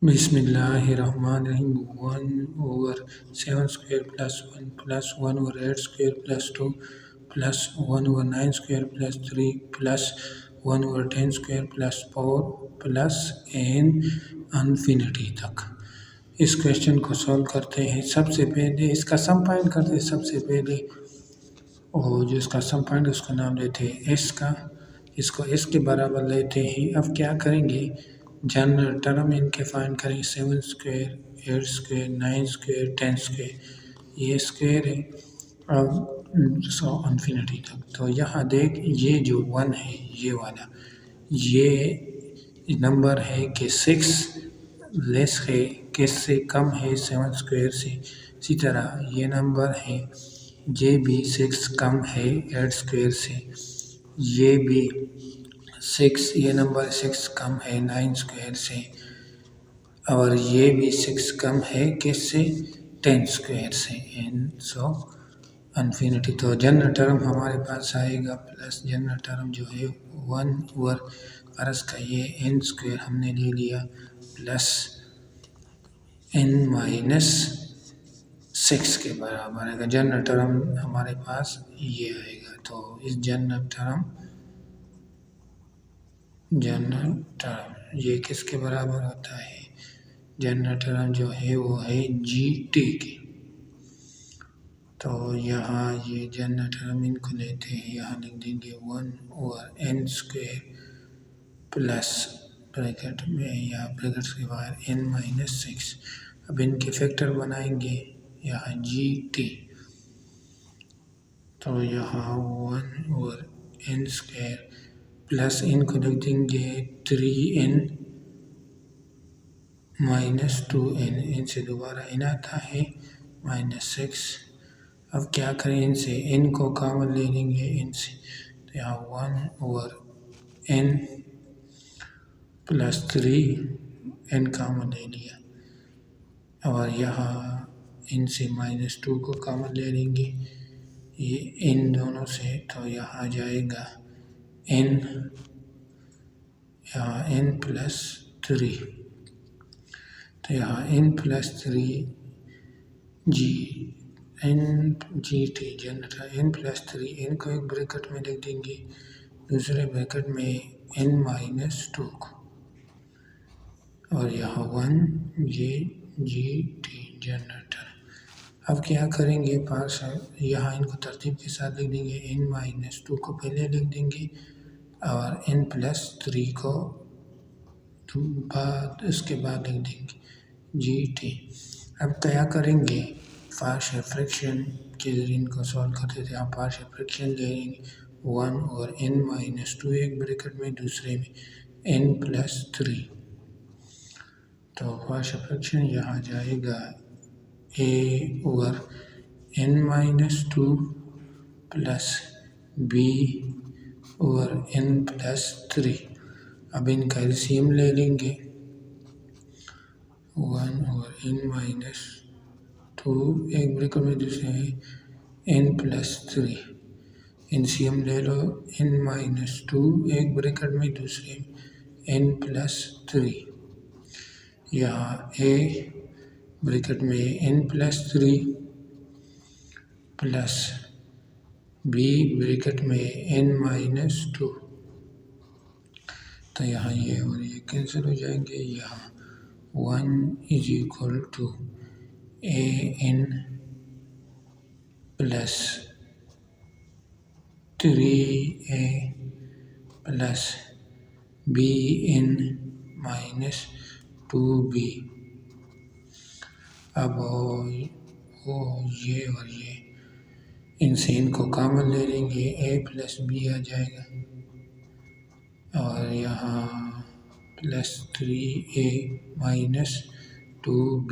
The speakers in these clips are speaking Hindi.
बिस्मिल्लाहिर्रहमानिर्रहीम 1/7 square plus 1 plus 1/8 square plus 2 plus 1/9 square plus 3 plus 1/10 square plus 4 plus n अनफिनिटी तक। इस क्वेश्चन को सॉल्व करते हैं। सबसे पहले इसका सम फाइंड करते हैं। सबसे पहले और जो इसका सम फाइंड उसका नाम लेते हैं एस का, इसको एस के बराबर लेते हैं। अब क्या करेंगे, जनरल टर्म इनके फाइंड करेंगे। 7 स्क्वायर, 8 स्क्वायर, 9 स्क्वायर, 10 स्क्वायर, ये स्क्वायर है। अब सो इन्फिनिटी तक। तो यहाँ देख, ये जो 1 है ये वाला, ये नंबर है कि 6 लेस है, किससे कम है 7 स्क्वायर से। इसी तरह ये नंबर है, ये भी 6 कम है 8 स्क्वायर से। ये भी 6, ये नंबर 6 कम है 9 स्क्वायर से। और ये भी 6 कम है किससे, 10 स्क्वायर से। एन सो इन्फिनिटी। तो जनरल टर्म हमारे पास आएगा प्लस जनरल टर्म जो है 1/अर्स का ये n स्क्वायर हमने ले लिया प्लस n माइनस 6 के बराबर आएगा। जनरल टर्म हमारे पास ये आएगा। तो इस जनरल टर्म ये किसके बराबर होता है, जनरल टर्म जो है वो है GT की। तो यहाँ ये जनरल टर्म इनको लेते हैं, यहाँ लिख देंगे 1/n स्क्वायर प्लस ब्रैकेट में या ब्रैकेट के बाहर n माइनस 6। अब इनके फैक्टर बनाएंगे, यहाँ GT। तो यहाँ 1/n स्क्वायर प्लस इनको लिख देंगे 3n माइनस 2n, इनसे दोबारा n आता है माइनस 6। अब क्या करें, इनसे n को कॉमन ले लेंगे इनसे। तो यहाँ 1/n प्लस 3n कॉमन ले लिया। और यहाँ इनसे माइनस 2 को कॉमन ले लेंगे ये इन दोनों से। तो यहाँ जाएगा n, यहाँ n प्लस 3। तो यहाँ n plus 3 GT general n plus 3, n को एक ब्रैकेट में लिख देंगे, दूसरे ब्रैकेट में n माइनस 2 को, और यहाँ 1 ये GT जनरेटर। अब क्या करेंगे, पास यहाँ इनको तरतीब के साथ लिख देंगे। n माइनस 2 को पहले लिख देंगे और n प्लस 3 को इसके बाद लिख देंगे GT। अब क्या करेंगे, पार्शियल फ्रैक्शन के जरिए इनको सॉल्व करते थे। आप पार्शियल फ्रैक्शन ले लेंगे 1 और n माइनस 2 एक ब्रैकेट में, दूसरे में n प्लस 3। तो पार्शियल फ्रैक्शन यहाँ जाएगा a over n minus 2 plus b over n plus 3। अब इनका एलसीएम ले लेंगे, 1 ओवर n माइनस 2 एक ब्रैकेट में, दूसरे में n प्लस 3। एलसीएम ले लो, n माइनस 2 एक ब्रैकेट में, दूसरे में n प्लस 3। यहाँ a ब्रैकेट में n plus 3 plus b bracket में n माइनस 2। तो यहाँ ये और ये कैंसिल हो जाएंगे। यहाँ 1 is equal to an plus 3a plus bn minus 2b। अब ये और ये, इनसे इनको कॉमन ले लेंगे, a प्लस b आ जाएगा। और यहाँ प्लस 3a माइनस 2b,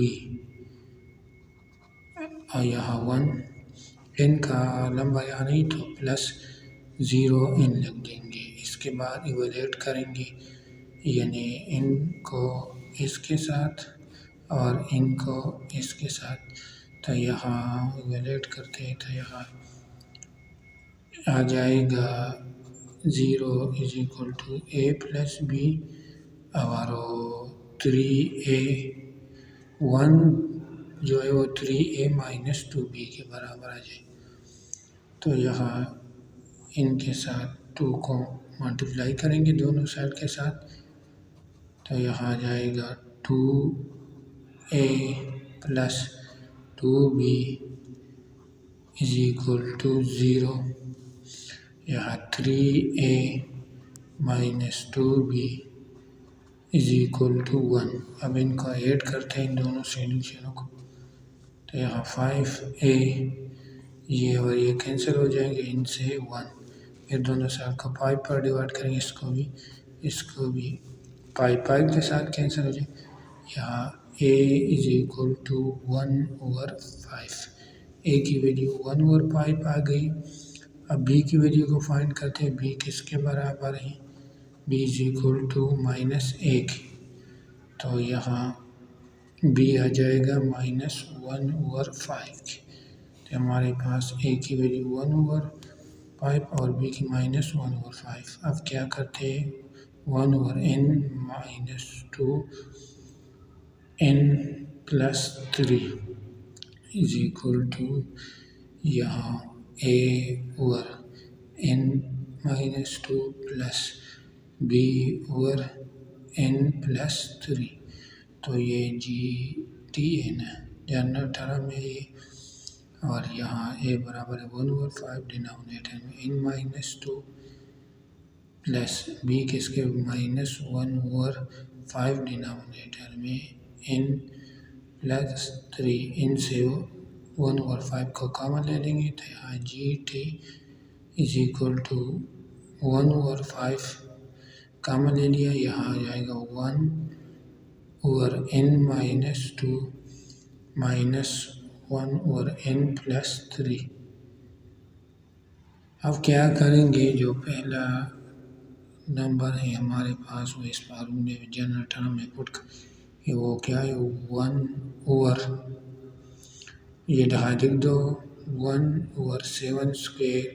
और यहाँ 1 n का लंबा यहाँ नहीं तो प्लस 0 n लग देंगे। इसके बाद इवेलुएट करेंगे, यानी इनको इसके साथ और इनको इसके साथ। तो यहाँ इवेलुएट करते हैं तो यहाँ आ जाएगा 0 is equal to a plus b और 3a1 जो है वो 3a-2b के बराबर आ जाए। तो यहाँ इनके साथ 2 को मल्टीप्लाई करेंगे दोनों साइड के साथ, तो यहाँ आ जाएगा 2a plus 2b is equal to 0। यहाँ 3a minus 2b is equal to 1। अब इनको ऐड करते हैं इन दोनों सॉल्यूशनों को, तो यहाँ 5a ये और ये कैंसिल हो जाएंगे, इनसे 1। फिर दोनों साइड को 5 पर डिवाइड करेंगे, इसको भी 5 के साथ कैंसिल हो जाए। यहाँ a is equal to 1/5, a की वैल्यू 1/5 आ गई। अब b की वैल्यू को फाइंड करते हैं, b किसके बराबर है, b इज इक्वल टू -1, तो यहाँ b आ जाएगा -1/5 के। तो हमारे पास a की वैल्यू 1/5 और b की -1/5। अब क्या करते हैं, 1/n-2n+3 इज इक्वल टू यहाँ a/n-2 प्लस b/n+3, तो ये GTN है, जनरल टर्म है ये। और यहाँ a बराबर है 1/5 डिनोमिनेटर में n-2 प्लस b किसके -1/5 डिनोमिनेटर में n+3, इनसे 1/5 को कॉमन ले लेंगे, तो यहाँ GT is equal to 1/5 common ले लिया, यहाँ आ जाएगा 1/n-2 माइनस 1/n+3। अब क्या करेंगे, जो पहला नंबर है हमारे पास वो इस फार्मूले में जनरल टर्म में पुट ये वो क्या है, 1/, ये ढाई लिख दो, 1/7²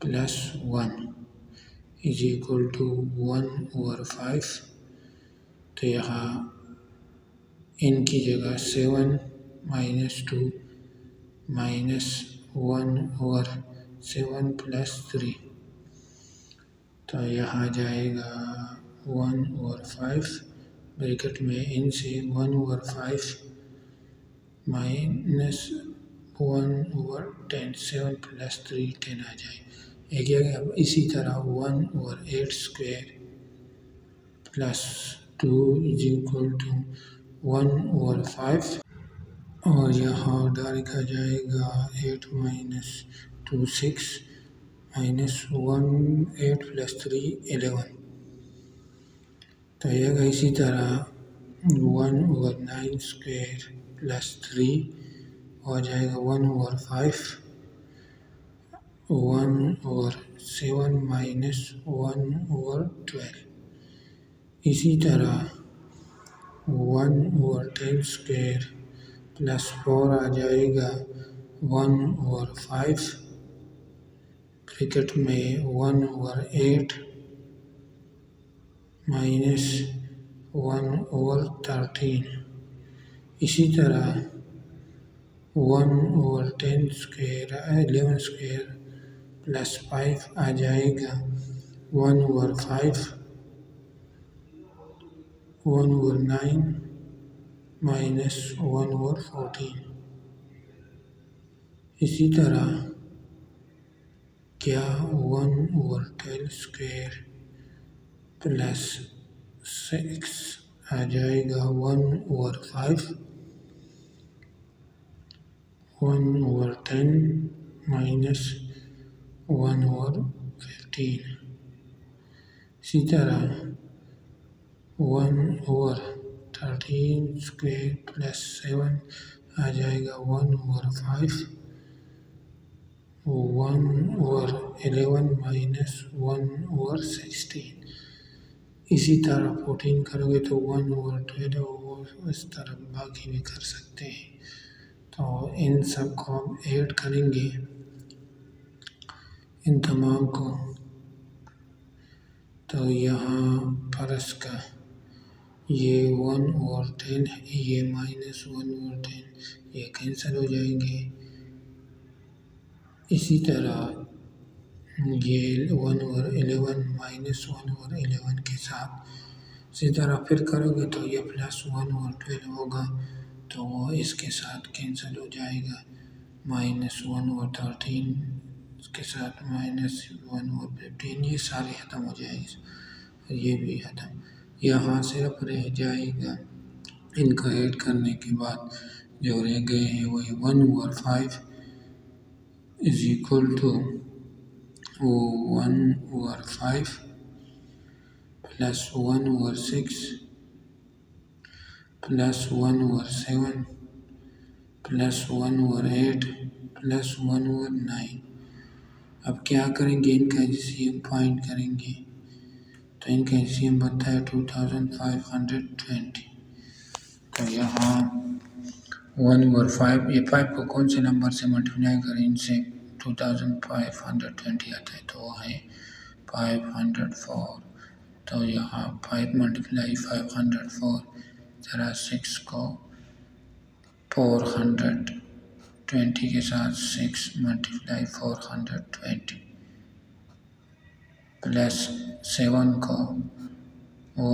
प्लस 1 इज इक्वल टू 1/5। तो यहाँ इनकी जगह 7 - 2 -1/7 प्लस 3, तो यहाँ जाएगा 1/5 ब्रैकेट में इनसे 1/5 माइनस 1/10, 7 प्लस 3 10 आ जाए एक। अब इसी तरह 1/8² प्लस 2 इज इक्वल टू 1/5, और यहाँ डायरेक्ट आ जाएगा 8 - 2 6 -1 8 प्लस 3 11, तो ये इसी तरह 1/9² प्लस 3 हो जाएगा 1/5, 1/7 माइनस 1/12। इसी तरह 1/10² प्लस 4 आ जाएगा 1/5 ब्रैकेट में 1/8 माइनस 1/13। इसी तरह 1/10² प्लस 5 आ जाएगा 1/5, 1/9 माइनस 1/14। इसी तरह क्या 1/12² प्लस 6 आ जाएगा 1/5, 1/10 माइनस 1/15। इसी तरह 1/13² प्लस 7 आ जाएगा 1/5, 1/11 माइनस 1/16। इसी तरह 14 करोगे तो 1/12, और इस तरह बाकी भी कर सकते हैं। तो इन सब को हम ऐड करेंगे, इन तमाम को, तो यहाँ फर्स्ट का ये 1/10 है, ये -1/10, ये कैंसिल हो जाएंगे। इसी तरह ये 1/11 -1/11 के साथ इसी तरह फिर करोगे तो ये +1/12 होगा, तो वो इसके साथ कैंसिल हो जाएगा। -1/13 इसके साथ -1/15, ये सारे ख़त्म हो जाएंगे। ये भी ख़त्म, यहाँ सिर्फ रह जाएगा इनका ऐड करने के बाद जो रह गए हैं वही 1/5 is equal to 1/5 plus 1/6 plus 1/7 plus 1/8 plus 1/9। अब क्या करेंगे, इनका एलसीएम फाइंड करेंगे, तो इनका एलसीएम बनता है 2520। तो यहाँ 1/5, ये 5 को कौन से नंबर से मल्टीप्लाई करें, इनसे 2520 आता है, तो वो है 504। तो यहाँ 5 मल्टीप्लाई 504 जरा 6 को 420 के साथ 6 मल्टीप्लाई 420 प्लस 7 को वो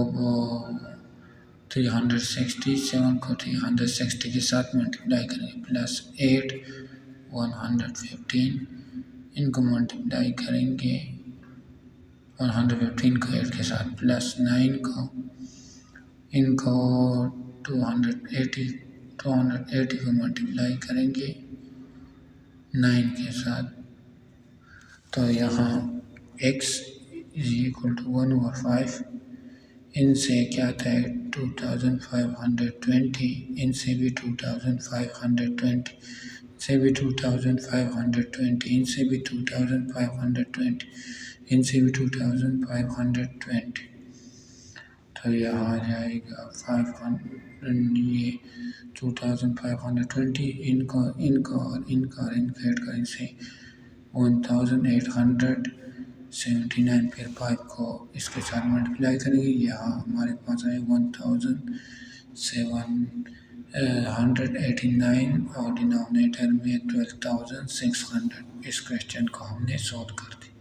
360, 7 को 360 के साथ मल्टीप्लाई करेंगे, प्लस 8 115, इनको मल्टीप्लाई करेंगे 115 को 8 के साथ, प्लस 9 को इनको 280 को मल्टीप्लाई करेंगे 9 के साथ। तो यहाँ x इज इक्वल टू 1/5, इनसे क्या था 2520, इनसे भी 2520, इनसे भी 2520, इनसे भी 2520, इनसे भी 2520। तो यहाँ आ जाएगा 500, ये 2520, इनको इनको और इनका ऐड करें से 1879, फिर 5 को इसके साथ मल्टीप्लाई करेंगे, यहाँ हमारे पास आए 1789 और डिनोमिनेटर में 12600। इस क्वेश्चन को हमने सॉल्व कर दिया।